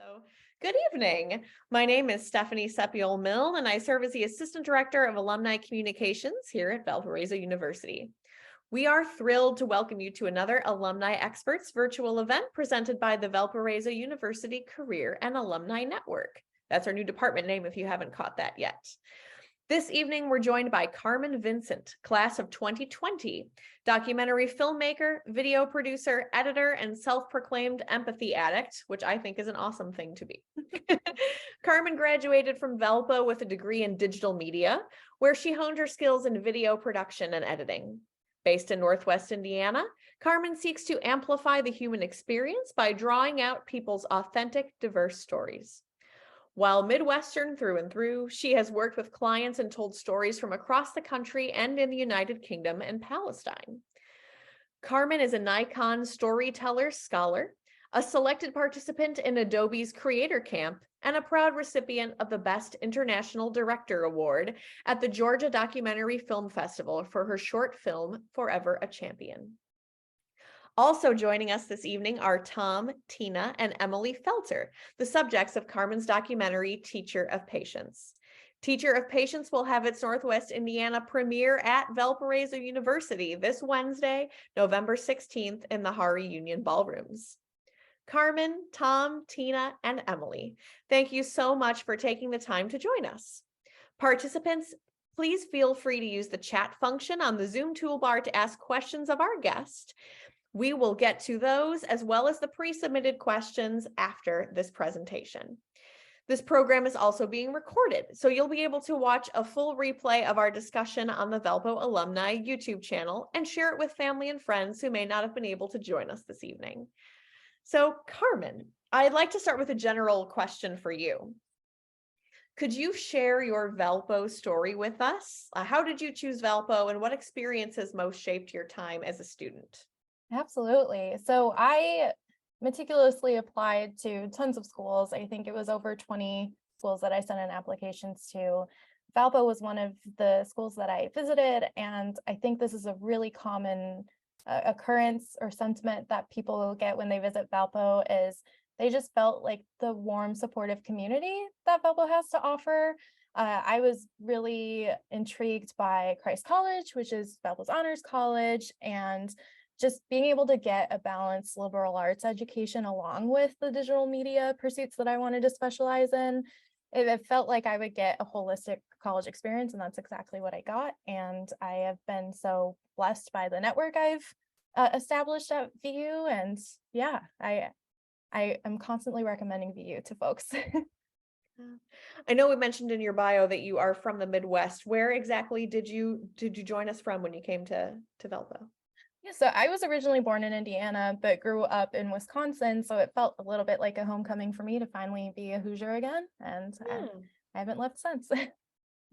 So, good evening. My name is Stephanie Sepiol-Mill, and I serve as the Assistant Director of Alumni Communications here at Valparaiso University. We are thrilled to welcome you to another Alumni Experts virtual event presented by the Valparaiso University Career and Alumni Network. That's our new department name if you haven't caught that yet. This evening, we're joined by Carmen Vincent, class of 2020, documentary filmmaker, video producer, editor, and self-proclaimed empathy addict, which I think is an awesome thing to be. Carmen graduated from Valpo with a degree in digital media, where she honed her skills in video production and editing. Based in Northwest Indiana, Carmen seeks to amplify the human experience by drawing out people's authentic, diverse stories. While Midwestern through and through, she has worked with clients and told stories from across the country and in the United Kingdom and Palestine. Carmen is a Nikon Storytellers Scholar, a selected participant in Adobe's Creator Camp, and a proud recipient of the Best International Director Award at the Georgia Documentary Film Festival for her short film, Forever a Champion. Also joining us this evening are Tom, Tina, and Emily Felter, the subjects of Carmen's documentary, Teacher of Patience. Teacher of Patience will have its Northwest Indiana premiere at Valparaiso University this Wednesday, November 16th in the Hari Union Ballrooms. Carmen, Tom, Tina, and Emily, thank you so much for taking the time to join us. Participants, please feel free to use the chat function on the Zoom toolbar to ask questions of our guest. We will get to those as well as the pre-submitted questions after this presentation. This program is also being recorded, so you'll be able to watch a full replay of our discussion on the Valpo Alumni YouTube channel and share it with family and friends who may not have been able to join us this evening. So, Carmen, I'd like to start with a general question for you. Could you share your Valpo story with us? How did you choose Valpo, and what experiences most shaped your time as a student? Absolutely. So I meticulously applied to tons of schools. I think it was over 20 schools that I sent in applications to. Valpo was one of the schools that I visited, and I think this is a really common occurrence or sentiment that people get when they visit Valpo is they just felt like the warm, supportive community that Valpo has to offer. I was really intrigued by Christ College, which is Valpo's honors college, and just being able to get a balanced liberal arts education along with the digital media pursuits that I wanted to specialize in, it felt like I would get a holistic college experience, and that's exactly what I got. And I have been so blessed by the network I've established at VU, and yeah, I am constantly recommending VU to folks. I know we mentioned in your bio that you are from the Midwest. Where exactly did you join us from when you came to Valpo? Yeah, so I was originally born in Indiana, but grew up in Wisconsin. So it felt a little bit like a homecoming for me to finally be a Hoosier again. And I haven't left since.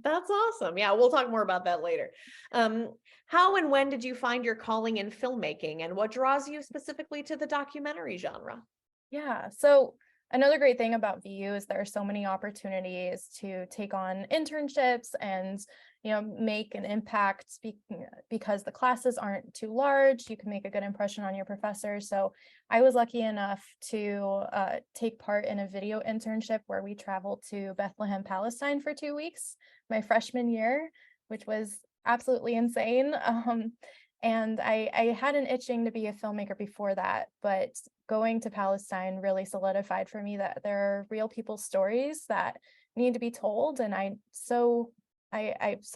That's awesome. Yeah, we'll talk more about that later. How and when did you find your calling in filmmaking, and what draws you specifically to the documentary genre? Yeah, so another great thing about VU is there are so many opportunities to take on internships and make an impact because the classes aren't too large. You can make a good impression on your professors. So I was lucky enough to take part in a video internship where we traveled to Bethlehem, Palestine for 2 weeks, my freshman year, which was absolutely insane. And I had an itching to be a filmmaker before that, but going to Palestine really solidified for me that there are real people's stories that need to be told. And I so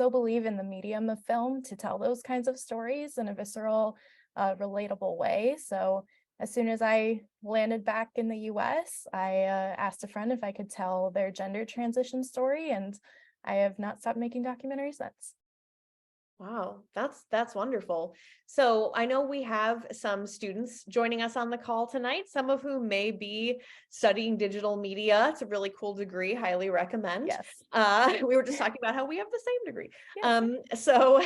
believe in the medium of film to tell those kinds of stories in a visceral, relatable way. So as soon as I landed back in the US, I asked a friend if I could tell their gender transition story, and I have not stopped making documentaries since. Wow, that's wonderful. So I know we have some students joining us on the call tonight, some of whom may be studying digital media. It's a really cool degree, highly recommend. Yes. We were just talking about how we have the same degree. Yes. So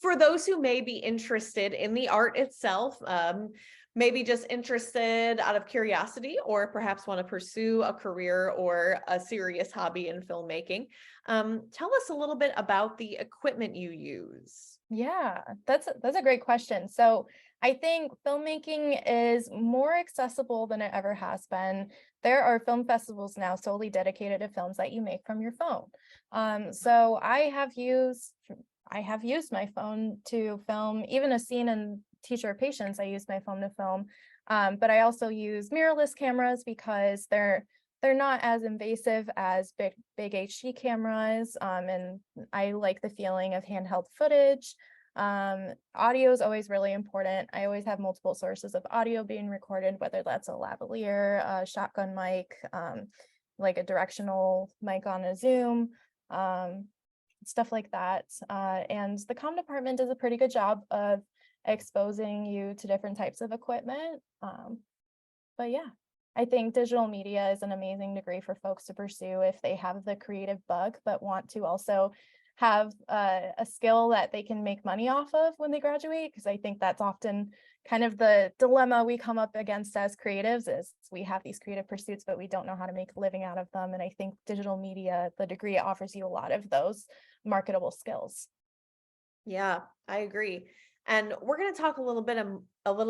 for those who may be interested in the art itself, maybe just interested out of curiosity, or perhaps want to pursue a career or a serious hobby in filmmaking, tell us a little bit about the equipment you use. Yeah, that's a great question. So I think filmmaking is more accessible than it ever has been. There are film festivals now solely dedicated to films that you make from your phone. So I have used my phone to film even a scene in Teacher of Patience. I use my phone to film, but I also use mirrorless cameras because they're not as invasive as big HD cameras, and I like the feeling of handheld footage. Audio is always really important. I always have multiple sources of audio being recorded, whether that's a lavalier, a shotgun mic, like a directional mic on a Zoom, stuff like that. And the comm department does a pretty good job of exposing you to different types of equipment. But yeah, I think digital media is an amazing degree for folks to pursue if they have the creative bug, but want to also have a skill that they can make money off of when they graduate, because I think that's often kind of the dilemma we come up against as creatives is we have these creative pursuits, but we don't know how to make a living out of them. And I think digital media, the degree, offers you a lot of those marketable skills. Yeah, I agree. And we're going to talk a little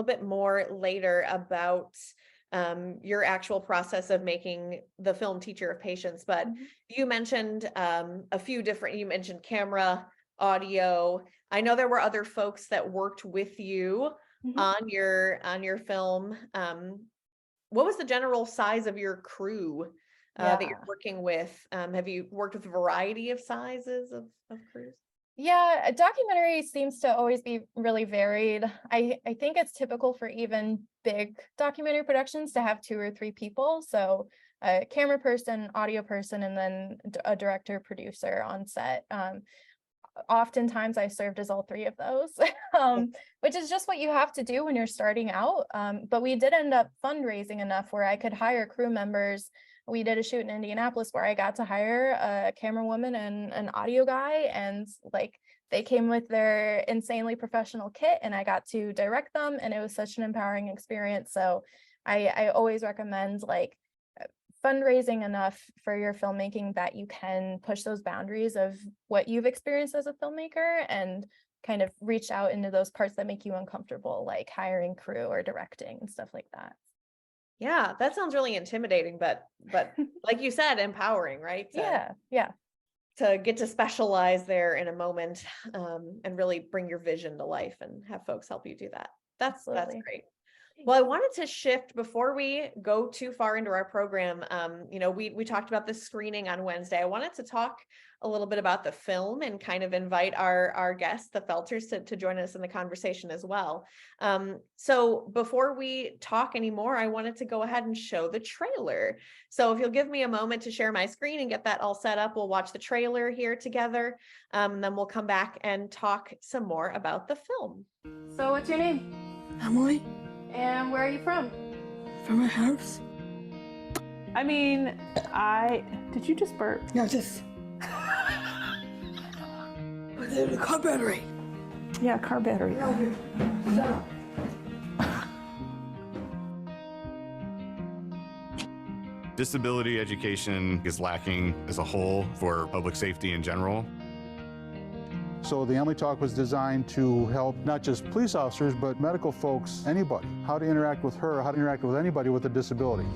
bit more later about your actual process of making the film Teacher of Patience. But you mentioned you mentioned camera, audio. I know there were other folks that worked with you on your film. What was the general size of your crew that you're working with? Have you worked with a variety of sizes of crews? Yeah, a documentary seems to always be really varied. I think it's typical for even big documentary productions to have 2 or 3 people. So a camera person, audio person, and then a director, producer on set. Oftentimes I served as all 3 of those, which is just what you have to do when you're starting out. But we did end up fundraising enough where I could hire crew members. We did a shoot in Indianapolis where I got to hire a camera woman and an audio guy, and like they came with their insanely professional kit and I got to direct them, and it was such an empowering experience. So I always recommend like fundraising enough for your filmmaking that you can push those boundaries of what you've experienced as a filmmaker and kind of reach out into those parts that make you uncomfortable, like hiring crew or directing and stuff like that. Yeah, that sounds really intimidating, but like you said, empowering, right? Yeah. To get to specialize there in a moment, and really bring your vision to life and have folks help you do that. That's great. Well, I wanted to shift before we go too far into our program. We talked about the screening on Wednesday. I wanted to talk a little bit about the film and kind of invite our guests, the Felters, to join us in the conversation as well. So before we talk anymore, I wanted to go ahead and show the trailer. So if you'll give me a moment to share my screen and get that all set up, we'll watch the trailer here together. Then we'll come back and talk some more about the film. So what's your name? Emily. And where are you from? From my house. I mean, did you just burp? Yeah, just. But there's a car battery. Yeah, car battery. Shut up. Disability education is lacking as a whole for public safety in general. So the Emily Talk was designed to help not just police officers, but medical folks, anybody, how to interact with her, how to interact with anybody with a disability.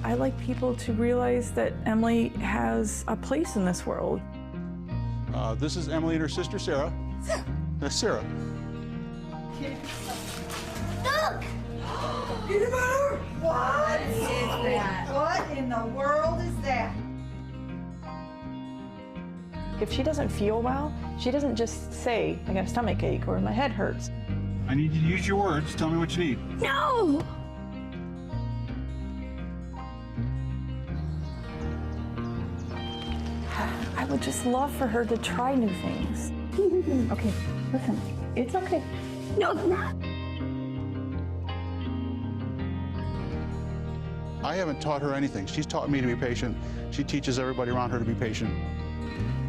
I like people to realize that Emily has a place in this world. This is Emily and her sister, Sarah. That's Sarah. Look! Peanut butter? What is that? What in the world is that? If she doesn't feel well, she doesn't just say, I got a stomach ache or my head hurts. I need you to use your words. Tell me what you need. No! I would just love for her to try new things. Okay, listen, it's okay. No, it's not. I haven't taught her anything. She's taught me to be patient. She teaches everybody around her to be patient.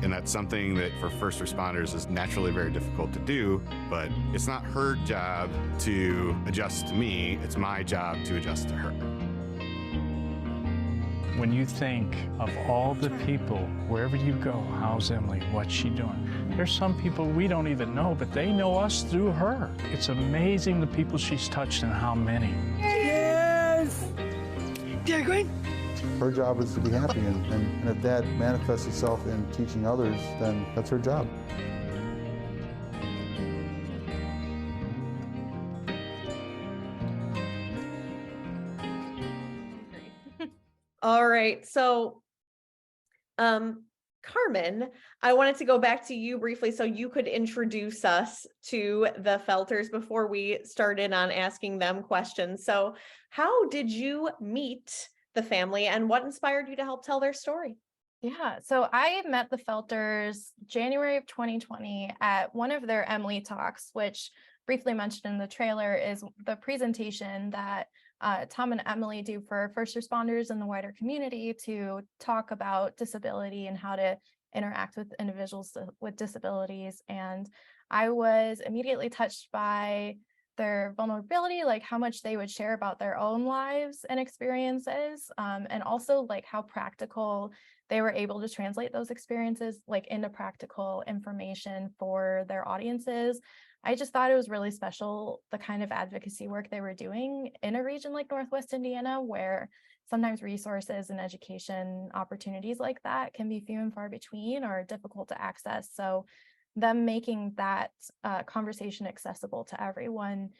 And that's something that for first responders is naturally very difficult to do, but it's not her job to adjust to me, it's my job to adjust to her. When you think of all the people, wherever you go, how's Emily, what's she doing? There's some people we don't even know, but they know us through her. It's amazing the people she's touched and how many. Yes! Dear Queen. Her job is to be happy, and if that manifests itself in teaching others, then that's her job. All right. So, Carmen, I wanted to go back to you briefly so you could introduce us to the Felters before we started on asking them questions. So, how did you meet the family and what inspired you to help tell their story? Yeah, so I met the Felters January of 2020 at one of their Emily talks, which briefly mentioned in the trailer is the presentation that Tom and Emily do for first responders in the wider community to talk about disability and how to interact with individuals with disabilities. And I was immediately touched by their vulnerability, like how much they would share about their own lives and experiences, and also like how practical they were able to translate those experiences like into practical information for their audiences. I just thought it was really special, the kind of advocacy work they were doing in a region like Northwest Indiana, where sometimes resources and education opportunities like that can be few and far between or difficult to access. So them making that conversation accessible to everyone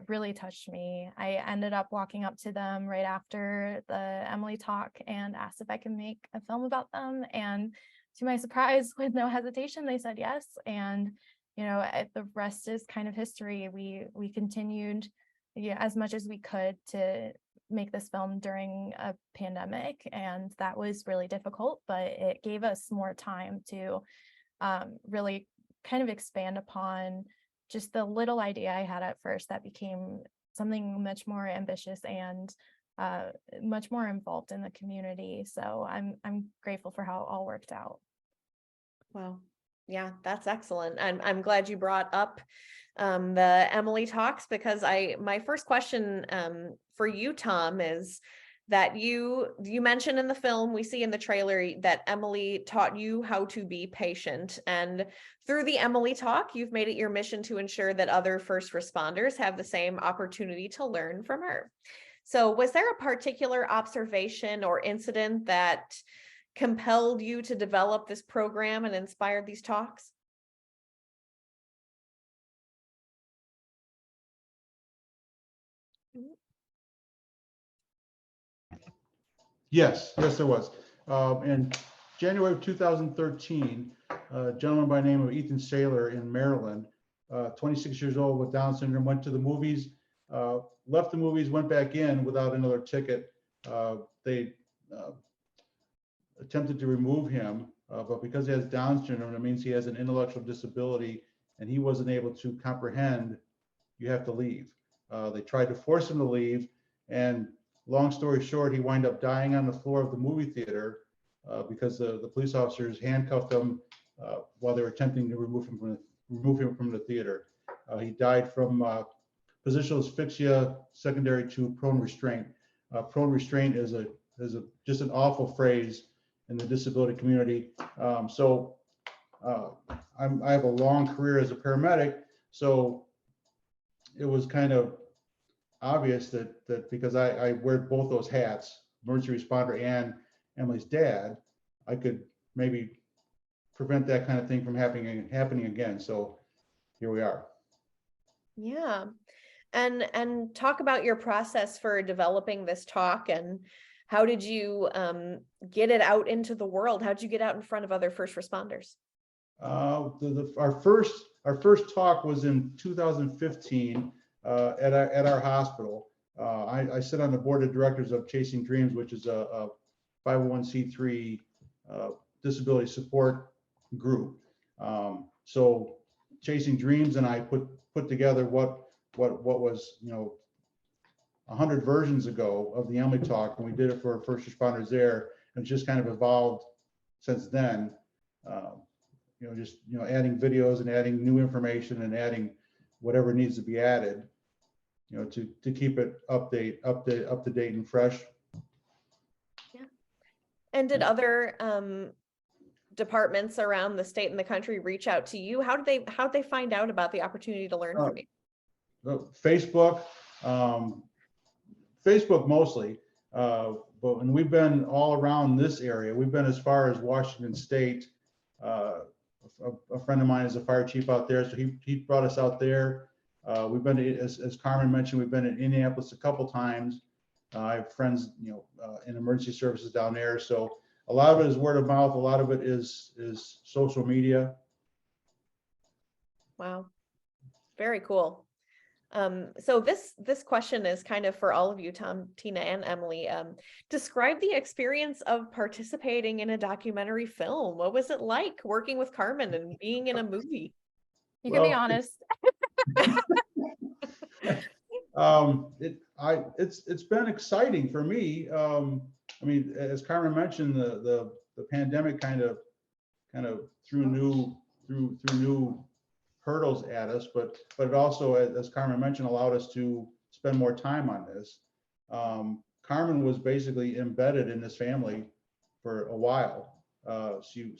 really touched me. I ended up walking up to them right after the Emily talk and asked if I could make a film about them. And to my surprise, with no hesitation, they said yes. And the rest is kind of history. We continued as much as we could to make this film during a pandemic, and that was really difficult, but it gave us more time to really kind of expand upon just the little idea I had at first that became something much more ambitious and much more involved in the community. So I'm grateful for how it all worked out. Wow. Yeah, that's excellent. I'm glad you brought up the Emily talks, because my first question for you, Tom, is that you mentioned in the film, we see in the trailer that Emily taught you how to be patient. And through the Emily talk, you've made it your mission to ensure that other first responders have the same opportunity to learn from her. So was there a particular observation or incident that compelled you to develop this program and inspired these talks? Yes, there was. In January of 2013, a gentleman by the name of Ethan Saylor in Maryland, 26 years old with Down syndrome, went to the movies, left the movies, went back in without another ticket. They attempted to remove him, but because he has Down syndrome, it means he has an intellectual disability, and he wasn't able to comprehend, you have to leave. They tried to force him to leave, and long story short, he wound up dying on the floor of the movie theater because the police officers handcuffed him while they were attempting to remove him from the theater. He died from positional asphyxia secondary to prone restraint. Prone restraint is just an awful phrase in the disability community. So I have a long career as a paramedic, so it was kind of obvious that because I wear both those hats, emergency responder and Emily's dad, I could maybe prevent that kind of thing from happening again. So here we are. Yeah. And talk about your process for developing this talk, and how did you get it out into the world? How did you get out in front of other first responders? Our first talk was in 2015 at our hospital. I sit on the board of directors of Chasing Dreams, which is a 501c3 disability support group. So Chasing Dreams and I put together what was 100 versions ago of the Emily talk, and we did it for first responders there, and it's just kind of evolved since then. Adding videos and adding new information and adding whatever needs to be added, to keep it up to date and fresh. Yeah. And did other departments around the state and the country reach out to you? How did they find out about the opportunity to learn from you? Facebook, Facebook mostly, but when we've been all around this area, we've been as far as Washington State. A friend of mine is a fire chief out there, so he brought us out there. We've been to, as Carmen mentioned, we've been in Indianapolis a couple times. I have friends, in emergency services down there. So a lot of it is word of mouth. A lot of it is social media. Wow, very cool. So this question is kind of for all of you, Tom, Tina, and Emily. Describe the experience of participating in a documentary film. What was it like working with Carmen and being in a movie? You can be honest. It's been exciting for me. I mean, as Carmen mentioned, the pandemic kind of threw new hurdles at us, but it also, as Carmen mentioned, allowed us to spend more time on this. Carmen was basically embedded in this family for a while. She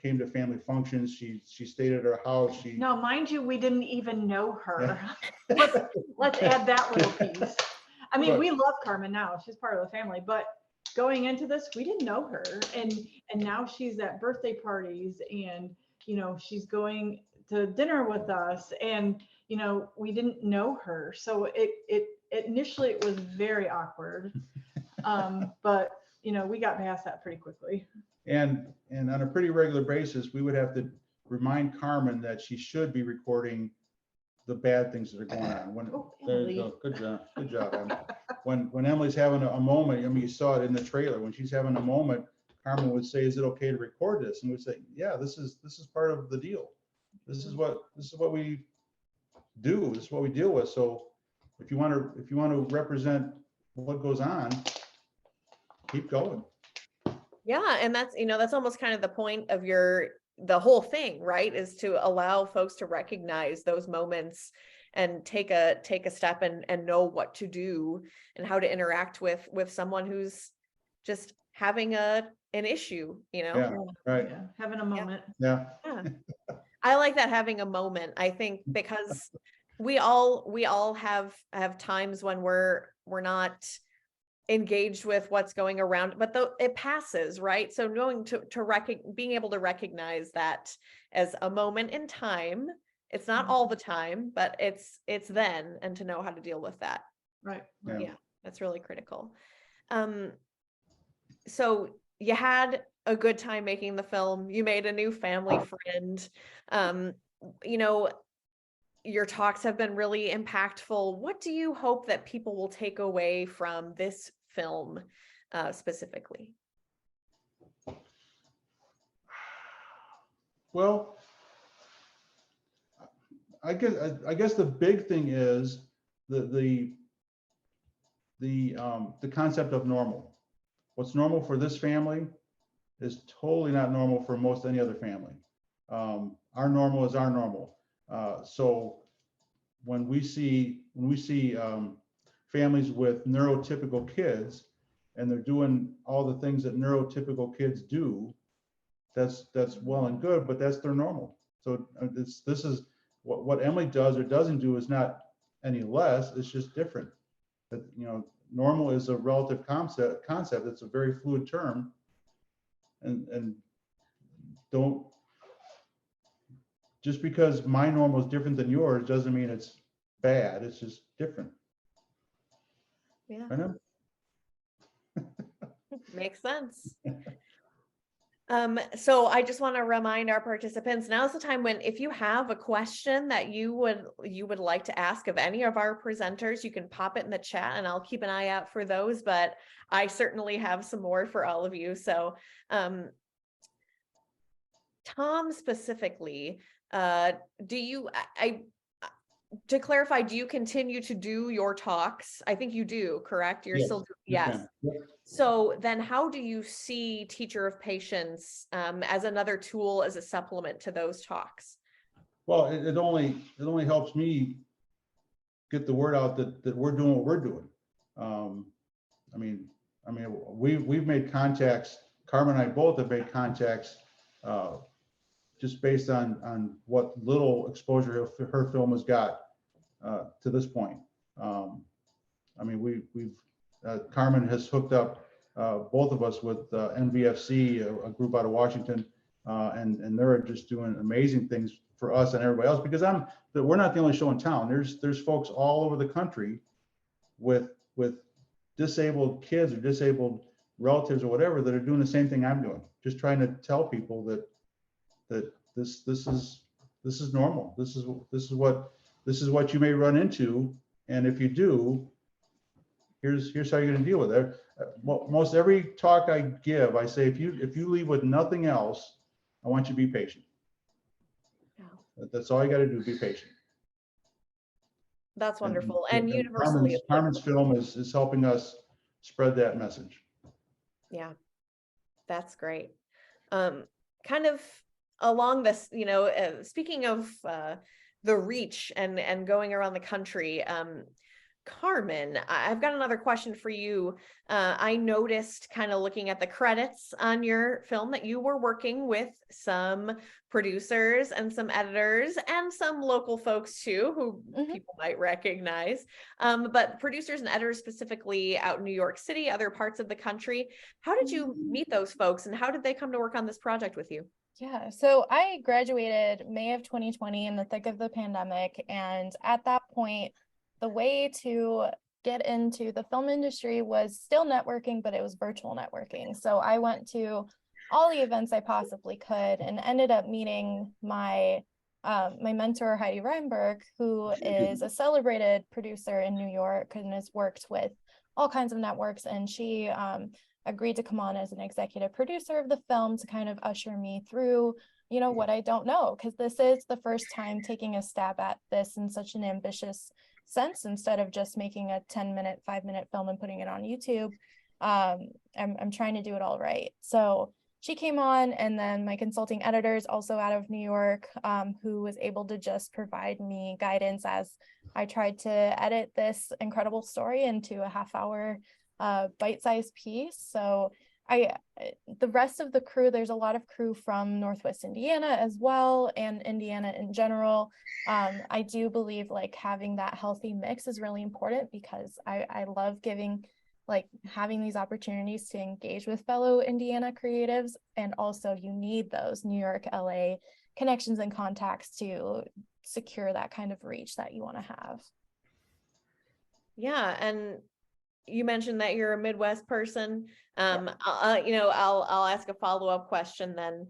came to family functions. She stayed at her house. No, mind you, we didn't even know her. Let's add that little piece. I mean, we love Carmen now. She's part of the family, but going into this, we didn't know her, and now she's at birthday parties, and she's going to dinner with us, and we didn't know her, so it initially it was very awkward, but we got past that pretty quickly. And on a pretty regular basis, we would have to remind Carmen that she should be recording the bad things that are going on. There you go. Good job, Emily. When Emily's having a moment, I mean, you saw it in the trailer. When she's having a moment, Carmen would say, "Is it okay to record this?" And we'd say, "Yeah, this is part of the deal. This is what we do. This is what we deal with. So if you want to represent what goes on, keep going." Yeah, and that's almost kind of the point of the whole thing, right? Is to allow folks to recognize those moments and take a step and know what to do and how to interact with someone who's just having an issue, Yeah, right. Yeah, having a moment. Yeah. I like that, having a moment. I think because we all have times when we're not engaged with what's going around, but it passes, right? So knowing being able to recognize that as a moment in time, it's not all the time, but it's then, and to know how to deal with that. Right. Yeah, that's really critical. So you had a good time making the film. You made a new family friend. Your talks have been really impactful. What do you hope that people will take away from this film specifically? Well, I guess the big thing is the concept of normal. What's normal for this family is totally not normal for most any other family. Our normal is our normal. So when we see families with neurotypical kids and they're doing all the things that neurotypical kids do, that's well and good, but that's their normal. So this is what Emily does or doesn't do is not any less. It's just different. That normal is a relative concept. It's a very fluid term, and don't. Just because my normal is different than yours doesn't mean it's bad. It's just different. Yeah. I know. Makes sense. So I just want to remind our participants, now's the time when, if you have a question that you would like to ask of any of our presenters, you can pop it in the chat and I'll keep an eye out for those, but I certainly have some more for all of you. So Tom specifically, to clarify, do you continue to do your talks? I think you do, correct? You're still doing, yes. Yep. So then how do you see Teacher of Patience as another tool, as a supplement to those talks? Well, it only helps me get the word out that we're doing what we're doing. I mean, we've made contacts. Carmen and I both have made contacts just based on what little exposure her film has got to this point. I mean, we've Carmen has hooked up both of us with NVFC, a group out of Washington, and they're just doing amazing things for us and everybody else, because we're not the only show in town. There's folks all over the country with disabled kids or disabled relatives or whatever that are doing the same thing I'm doing, just trying to tell people that this is normal. This is what you may run into, and if you do, here's how you're going to deal with it. Most every talk I give, I say, if you leave with nothing else, I want you to be patient. Yeah. That's all you got to do, be patient. That's wonderful. And universally, Carmen's film is helping us spread that message. Yeah, that's great. Kind of along this, speaking of the reach and going around the country, Carmen, I've got another question for you. I noticed, kind of looking at the credits on your film, that you were working with some producers and some editors and some local folks too, who people might recognize, but producers and editors specifically out in New York City, other parts of the country. How did you meet those folks, and how did they come to work on this project with you? Yeah, so I graduated May of 2020 in the thick of the pandemic, and at that point, the way to get into the film industry was still networking, but it was virtual networking. So I went to all the events I possibly could and ended up meeting my mentor, Heidi Reinberg, who is a celebrated producer in New York and has worked with all kinds of networks. And she agreed to come on as an executive producer of the film to kind of usher me through, what I don't know, because this is the first time taking a stab at this in such an ambitious sense. Instead of just making a 10-minute, 5-minute film and putting it on YouTube, I'm trying to do it all right. So she came on, and then my consulting editors, also out of New York, who was able to just provide me guidance as I tried to edit this incredible story into a half-hour bite-sized piece. So the rest of the crew, there's a lot of crew from Northwest Indiana as well, and Indiana in general. I do believe having that healthy mix is really important, because I love having these opportunities to engage with fellow Indiana creatives, and also you need those New York, LA connections and contacts to secure that kind of reach that you want to have. Yeah, and you mentioned that you're a Midwest person. Yeah. I'll ask a follow-up question then.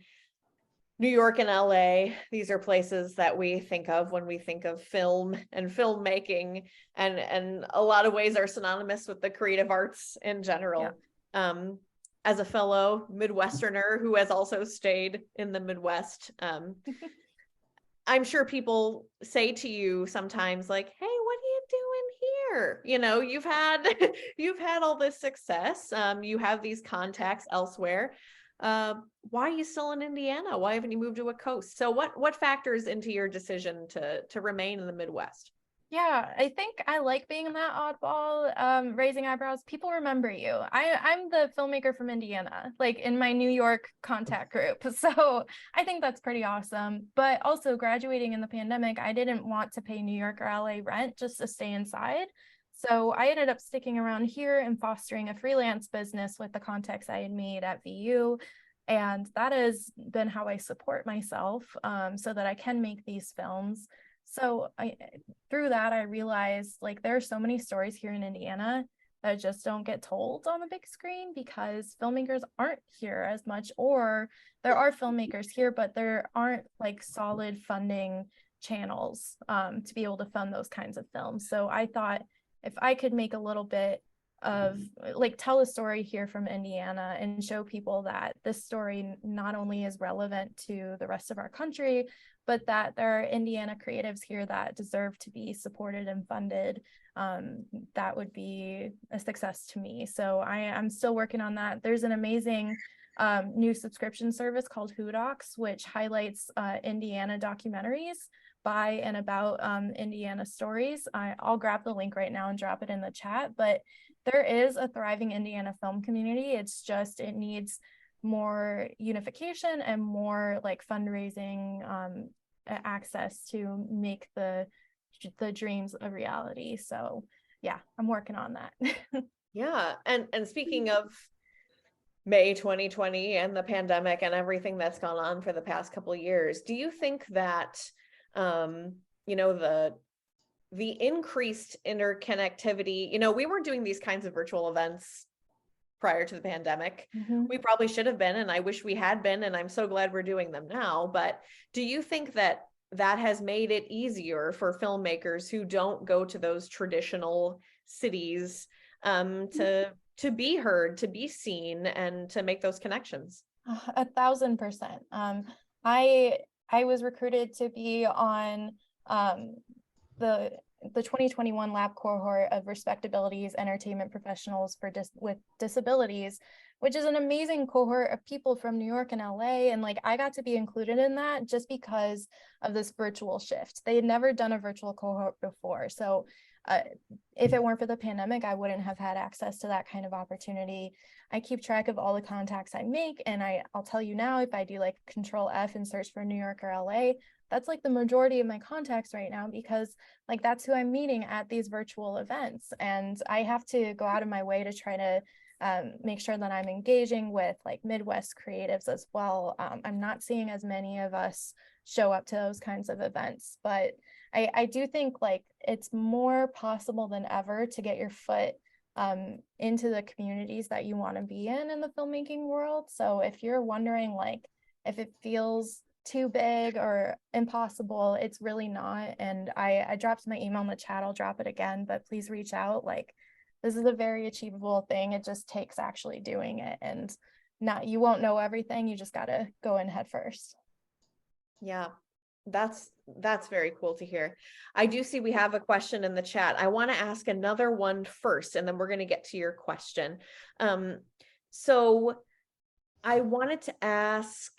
New York and LA, these are places that we think of when we think of film and filmmaking, and a lot of ways are synonymous with the creative arts in general. Yeah. As a fellow Midwesterner who has also stayed in the Midwest, I'm sure people say to you sometimes, like, hey, what are you doing here? You've had all this success. You have these contacts elsewhere. Why are you still in Indiana? Why haven't you moved to a coast? So what factors into your decision to remain in the Midwest? Yeah, I think I like being that oddball, raising eyebrows. People remember you. I'm the filmmaker from Indiana, in my New York contact group. So I think that's pretty awesome. But also graduating in the pandemic, I didn't want to pay New York or LA rent just to stay inside. So I ended up sticking around here and fostering a freelance business with the contacts I had made at VU. And that has been how I support myself, so that I can make these films. So through that, I realized there are so many stories here in Indiana that just don't get told on the big screen, because filmmakers aren't here as much, or there are filmmakers here, but there aren't solid funding channels to be able to fund those kinds of films. So I thought, if I could make a little bit of tell a story here from Indiana and show people that this story not only is relevant to the rest of our country, but that there are Indiana creatives here that deserve to be supported and funded, that would be a success to me. So I'm still working on that. There's an amazing new subscription service called Hoodocs, which highlights Indiana documentaries by and about Indiana stories. I'll grab the link right now and drop it in the chat, but there is a thriving Indiana film community. It's just, it needs more unification and more like fundraising access to make the dreams a reality. So yeah, I'm working on that. Yeah. And speaking of May 2020 and the pandemic and everything that's gone on for the past couple of years, do you think that, you know, the increased interconnectivity, you know, we weren't doing these kinds of virtual events prior to the pandemic. We probably should have been, and I wish we had been, and I'm so glad we're doing them now. But do you think that that has made it easier for filmmakers who don't go to those traditional cities to be heard, to be seen, and to make those connections? 1,000%. I was recruited to be on the 2021 lab cohort of RespectAbility's entertainment professionals with disabilities, which is an amazing cohort of people from New York and LA. And like, I got to be included in that just because of this virtual shift. They had never done a virtual cohort before. So if it weren't for the pandemic, I wouldn't have had access to that kind of opportunity. I keep track of all the contacts I make, and I'll tell you now, if I do like Control F and search for New York or LA, that's like the majority of my contacts right now, because like that's who I'm meeting at these virtual events. And I have to go out of my way to try to make sure that I'm engaging with like Midwest creatives as well. I'm not seeing as many of us show up to those kinds of events, but I do think like it's more possible than ever to get your foot into the communities that you want to be in the filmmaking world. So if you're wondering like if it feels too big or impossible, it's really not. And I dropped my email in the chat, I'll drop it again, but please reach out. Like, this is a very achievable thing. It just takes actually doing it, and you won't know everything. You just got to go in head first. Yeah, that's very cool to hear. I do see we have a question in the chat. I want to ask another one first, and then we're going to get to your question. So I wanted to ask,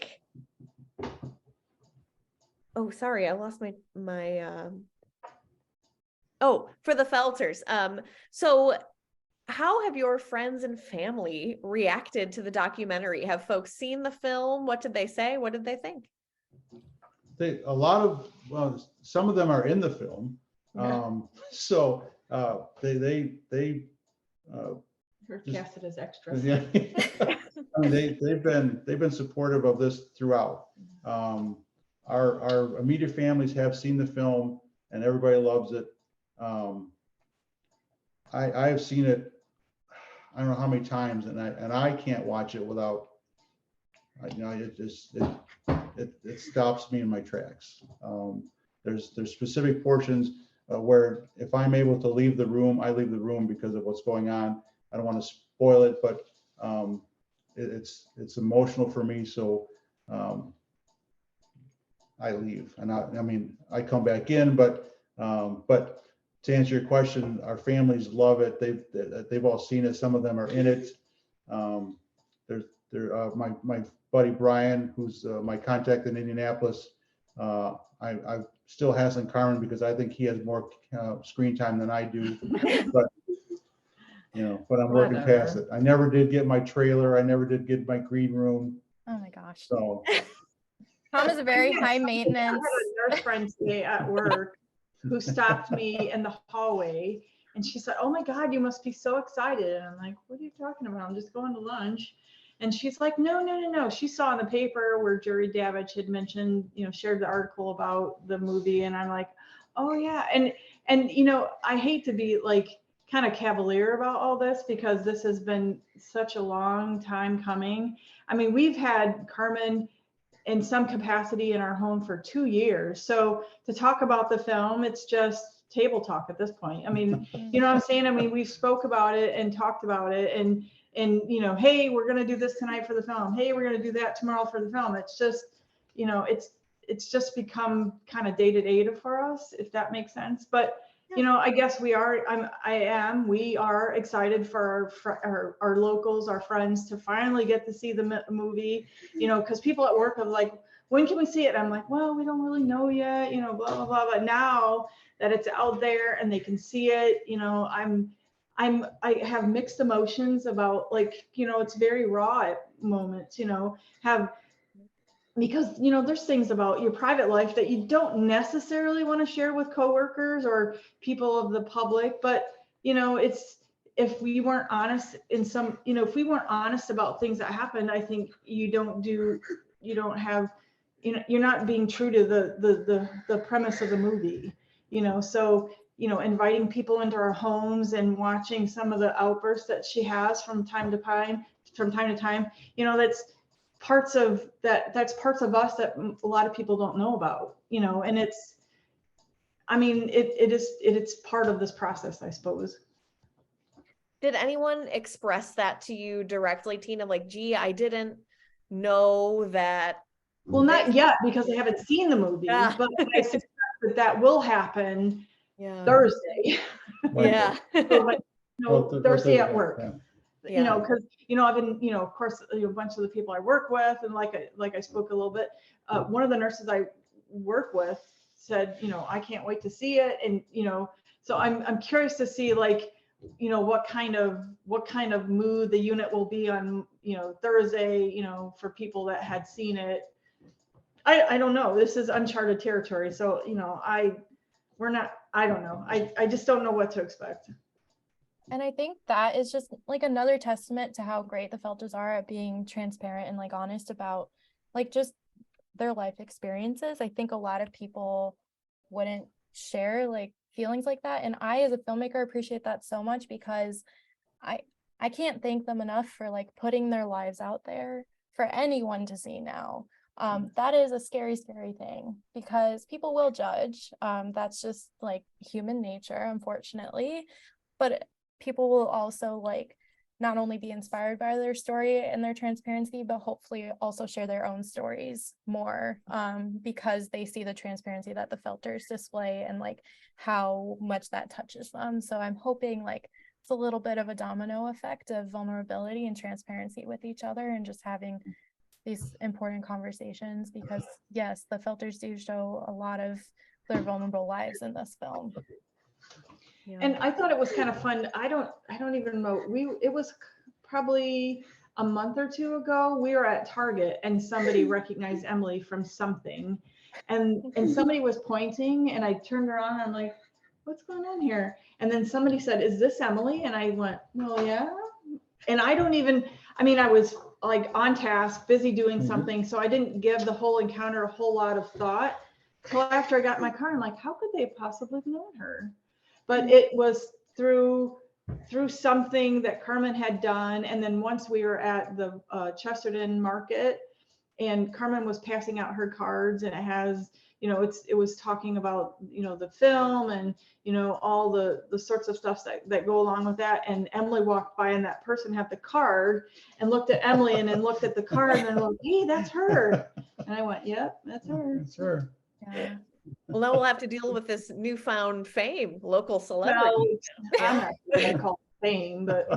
oh, sorry, I lost my oh, for the Felters. So how have your friends and family reacted to the documentary? Have folks seen the film? What did they say? What did they think? Some of them are in the film. So they We're casted as extras. yeah. I mean, they've been supportive of this throughout. Our immediate families have seen the film, and everybody loves it. I have seen it, I don't know how many times, and I can't watch it without, you know, it stops me in my tracks. There's specific portions where if I'm able to leave the room, I leave the room because of what's going on. I don't want to spoil it, but it's emotional for me. So I leave, and I mean, I come back in, but to answer your question, our families love it. They've all seen it. Some of them are in it. My buddy Brian, who's my contact in Indianapolis, I still hassling Carmen because I think he has more screen time than I do. But but I'm working past it. I never did get my trailer. I never did get my green room. Oh my gosh. So Tom is a very high maintenance. I had a nurse friend today at work who stopped me in the hallway, and she said, "Oh my God, you must be so excited." And I'm like, "What are you talking about? I'm just going to lunch." And she's like, no. She saw in the paper where Jerry Davich had mentioned, shared the article about the movie. And I'm like, oh yeah. And I hate to be like kind of cavalier about all this, because this has been such a long time coming. I mean, we've had Carmen in some capacity in our home for 2 years. So to talk about the film, it's just table talk at this point. I mean, you know what I'm saying? I mean, we spoke about it and talked about it, and hey, we're going to do this tonight for the film. Hey, we're going to do that tomorrow for the film. It's just, it's just become kind of day-to-day for us, if that makes sense. But, I guess we are excited for our locals, our friends, to finally get to see the movie, because people at work are like, when can we see it? I'm like, well, we don't really know yet, blah, blah, blah. But now that it's out there and they can see it, I have mixed emotions about, like, it's very raw at moments, because, there's things about your private life that you don't necessarily want to share with coworkers or people of the public, but, it's, if we weren't honest if we weren't honest about things that happened, I think you don't have, you're not being true to the premise of the movie, so, inviting people into our homes and watching some of the outbursts that she has from time to time, that's parts of that's parts of us that a lot of people don't know about, and it's, I mean, it's part of this process, I suppose. Did anyone express that to you directly, Tina? Like, gee, I didn't know that. Well, not yet, because I haven't seen the movie, but I suspect that will happen Thursday. Yeah. Thursday at work. Yeah. Because, I've been, of course, a bunch of the people I work with, and like I spoke a little bit, one of the nurses I work with said, I can't wait to see it. And, so I'm curious to see, like, what kind of mood the unit will be on, Thursday, for people that had seen it. I don't know. This is uncharted territory. So, I don't know. I just don't know what to expect. And I think that is just like another testament to how great the Felters are at being transparent and like honest about like just their life experiences. I think a lot of people wouldn't share like feelings like that. And I, as a filmmaker, appreciate that so much, because I can't thank them enough for like putting their lives out there for anyone to see now. That is a scary, scary thing, because people will judge. That's just like human nature, unfortunately. But people will also like not only be inspired by their story and their transparency, but hopefully also share their own stories more, because they see the transparency that the Felters display and like how much that touches them. So I'm hoping like it's a little bit of a domino effect of vulnerability and transparency with each other, and just having these important conversations, because yes, the Felters do show a lot of their vulnerable lives in this film. Yeah. And I thought it was kind of fun. I don't even know. It was probably a month or two ago. We were at Target and somebody recognized Emily from something, and somebody was pointing, and I turned around and I'm like, what's going on here? And then somebody said, is this Emily? And I went, well, yeah. And I was like on task, busy doing something. So I didn't give the whole encounter a whole lot of thought. So after I got in my car, I'm like, how could they possibly have known her? But it was through something that Carmen had done. And then once we were at the Chesterton market, and Carmen was passing out her cards, and it has, it was talking about, the film and, all the sorts of stuff that go along with that. And Emily walked by, and that person had the card and looked at Emily and then looked at the card and then like, hey, that's her. And I went, yep, that's her. That's her. Yeah. Well, now we'll have to deal with this newfound fame, local celebrity. Well, I'm not going to call it fame, but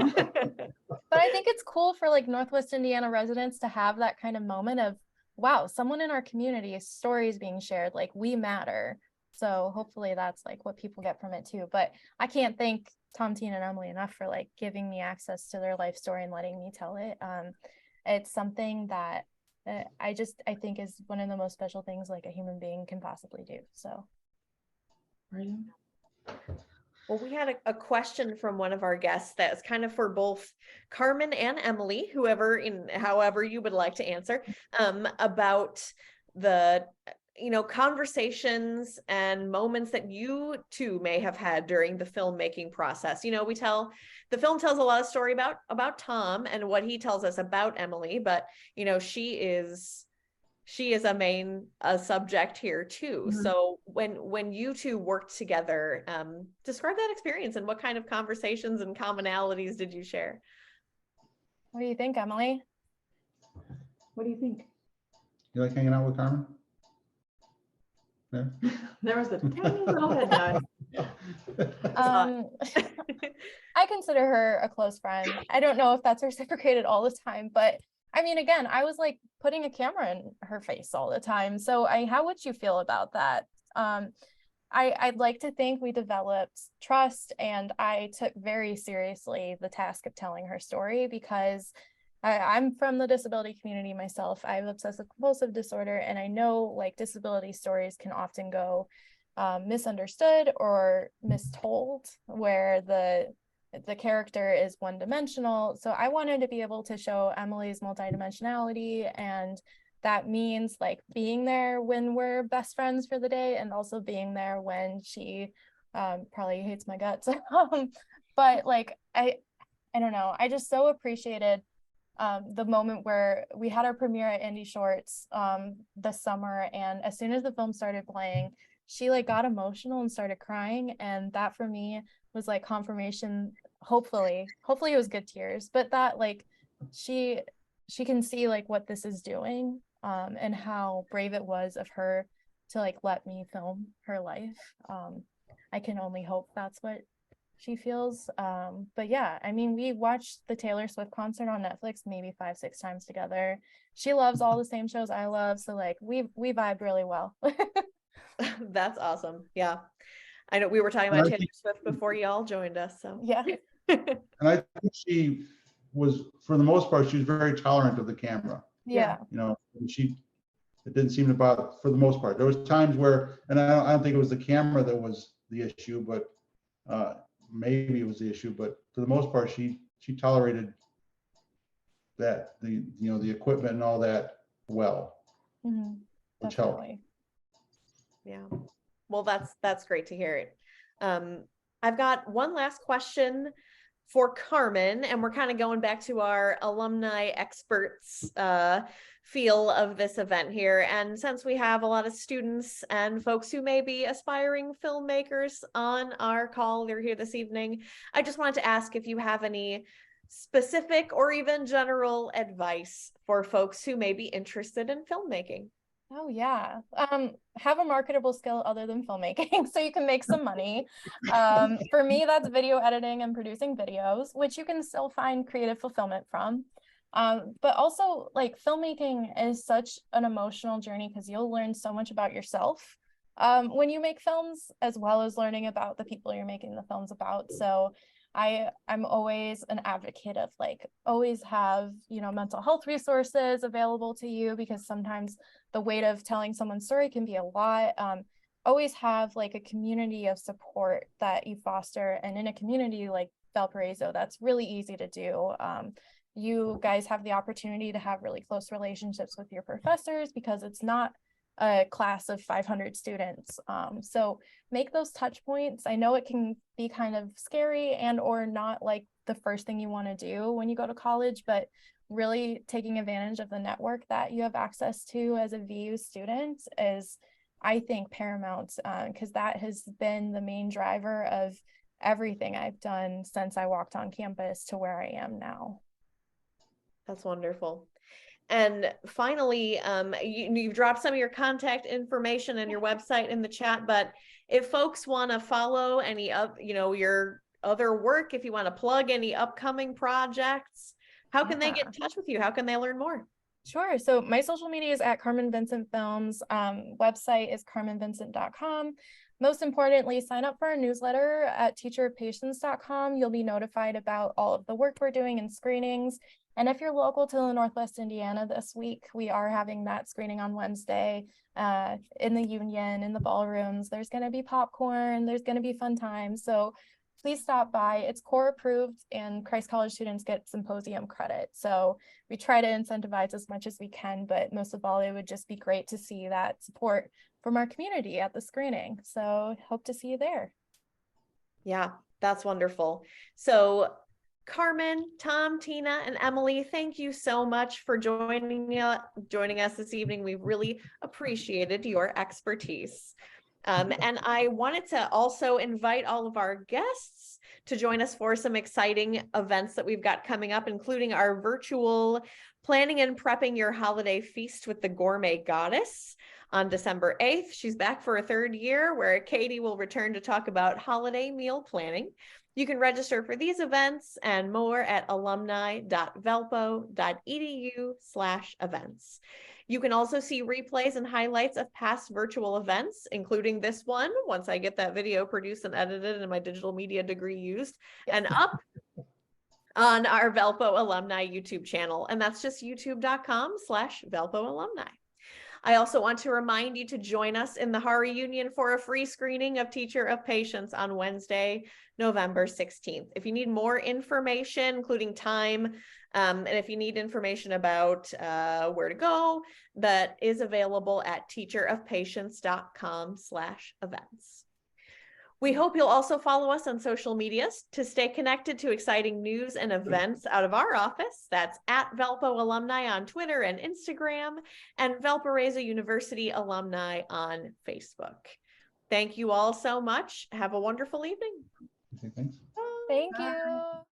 But I think it's cool for like Northwest Indiana residents to have that kind of moment of, wow, someone in our community, story is being shared, like we matter. So hopefully that's like what people get from it too. But I can't thank Tom, Tina, and Emily enough for like giving me access to their life story and letting me tell it. It's something that I think is one of the most special things like a human being can possibly do. So. Well, we had a question from one of our guests that is kind of for both Carmen and Emily, however you would like to answer, about the, conversations and moments that you two may have had during the filmmaking process. The film tells a lot of story about Tom and what he tells us about Emily, but, she is a subject here too. Mm-hmm. So when you two worked together, describe that experience and what kind of conversations and commonalities did you share? What do you think, Emily? What do you think? You like hanging out with Carmen? No? There was a tiny little head nod. I consider her a close friend. I don't know if that's reciprocated all the time, but I mean, again, I was like putting a camera in her face all the time. So how would you feel about that? I'd like to think we developed trust, and I took very seriously the task of telling her story, because I'm from the disability community myself. I have obsessive compulsive disorder, and I know like disability stories can often go misunderstood or mistold, where the character is one-dimensional. So I wanted to be able to show Emily's multidimensionality, and that means like being there when we're best friends for the day, and also being there when she probably hates my guts. But like I don't know, I just so appreciated the moment where we had our premiere at Indie Shorts this summer, and as soon as the film started playing, she like got emotional and started crying, and that for me was like confirmation. Hopefully it was good tears, but that like she can see like what this is doing, and how brave it was of her to like let me film her life. I can only hope that's what she feels. But yeah, I mean, we watched the Taylor Swift concert on Netflix maybe 5-6 times together. She loves all the same shows I love, so like we vibed really well. That's awesome. Yeah. I know we were talking about Taylor Swift before y'all joined us. So yeah. And I think she was, for the most part, she was very tolerant of the camera. Yeah. You know, it didn't seem to bother, for the most part. There was times where, and I don't think it was the camera that was the issue, but maybe it was the issue, but for the most part, she tolerated that, the equipment and all that well, which helped. Yeah. Well, that's great to hear it. I've got one last question for Carmen, and we're kind of going back to our alumni experts feel of this event here. And since we have a lot of students and folks who may be aspiring filmmakers on our call, they're here this evening, I just wanted to ask if you have any specific or even general advice for folks who may be interested in filmmaking. Oh yeah. Have a marketable skill other than filmmaking so you can make some money. For me, that's video editing and producing videos, which you can still find creative fulfillment from. But also like filmmaking is such an emotional journey, because you'll learn so much about yourself when you make films, as well as learning about the people you're making the films about. So I'm always an advocate of like, always have, mental health resources available to you, because sometimes the weight of telling someone's story can be a lot. Always have like a community of support that you foster. And in a community like Valparaiso, that's really easy to do. You guys have the opportunity to have really close relationships with your professors, because it's not a class of 500 students. So make those touch points. I know it can be kind of scary and or not like the first thing you want to do when you go to college, but really taking advantage of the network that you have access to as a VU student is, I think, paramount, because that has been the main driver of everything I've done since I walked on campus to where I am now. That's wonderful. And finally, you've dropped some of your contact information and your website in the chat, but if folks want to follow any of, your other work, if you want to plug any upcoming projects, how can they get in touch with you? How can they learn more? Sure. So my social media is at Carmen Vincent Films. Website is carmenvincent.com. Most importantly, sign up for our newsletter at teacherofpatience.com. You'll be notified about all of the work we're doing and screenings. And if you're local to the Northwest Indiana this week, we are having that screening on Wednesday in the Union, in the ballrooms. There's going to be popcorn. There's going to be fun times. So please stop by. It's core approved, and Christ College students get symposium credit. So we try to incentivize as much as we can, but most of all, it would just be great to see that support from our community at the screening. So hope to see you there. Yeah, that's wonderful. So Carmen, Tom, Tina, and Emily, thank you so much for joining us this evening. We really appreciated your expertise. And I wanted to also invite all of our guests to join us for some exciting events that we've got coming up, including our virtual Planning and Prepping Your Holiday Feast with the Gourmet Goddess On December 8th, she's back for a third year where Katie will return to talk about holiday meal planning. You can register for these events and more at alumni.velpo.edu/events. You can also see replays and highlights of past virtual events, including this one, once I get that video produced and edited and my digital media degree used and up on our Velpo Alumni YouTube channel. And that's just youtube.com/Velpo Alumni. I also want to remind you to join us in the HAR reunion for a free screening of Teacher of Patience on Wednesday, November 16th. If you need more information, including time, and if you need information about where to go, that is available at teacherofpatience.com/events. We hope you'll also follow us on social medias to stay connected to exciting news and events out of our office. That's at Velpo Alumni on Twitter and Instagram, and Valparaiso University Alumni on Facebook. Thank you all so much. Have a wonderful evening. Okay, thanks. Thank you.